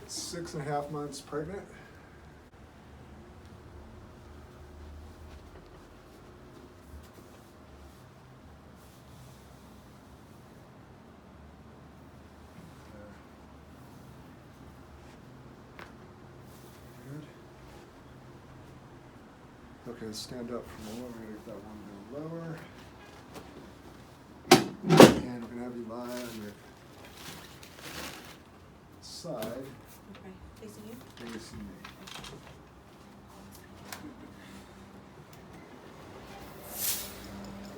6.5 months pregnant. Good. Okay, stand up from the lower. We're gonna get that one a little lower. And we're gonna have you lie on your side. Okay, facing you? Facing me.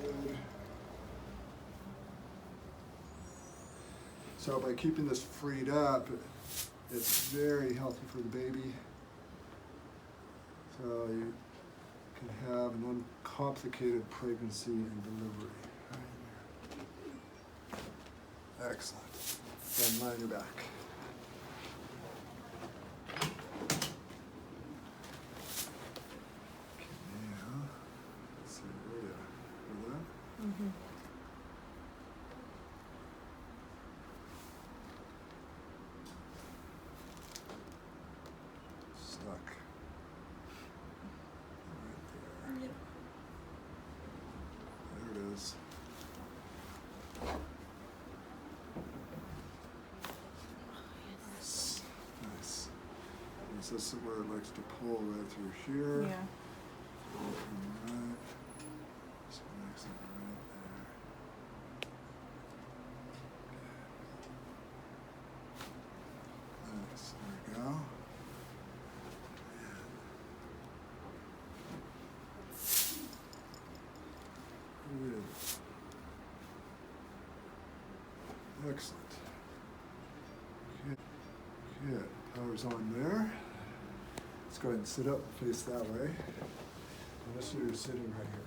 Good. So by keeping this freed up, it's very healthy for the baby. So you can have an uncomplicated pregnancy and delivery. Excellent. Then lie on your back. Okay, now, let's see, where you at? That? Mm-hmm. Stuck. Right there. Yep. There it is. Nice. Nice. This is where it likes to pull right through here. Yeah. Right. So next thing right there. Nice. There we go. Good. Excellent. Good. Good. Power's on there. Let's go ahead and sit up and face that way. Unless you're sitting right here.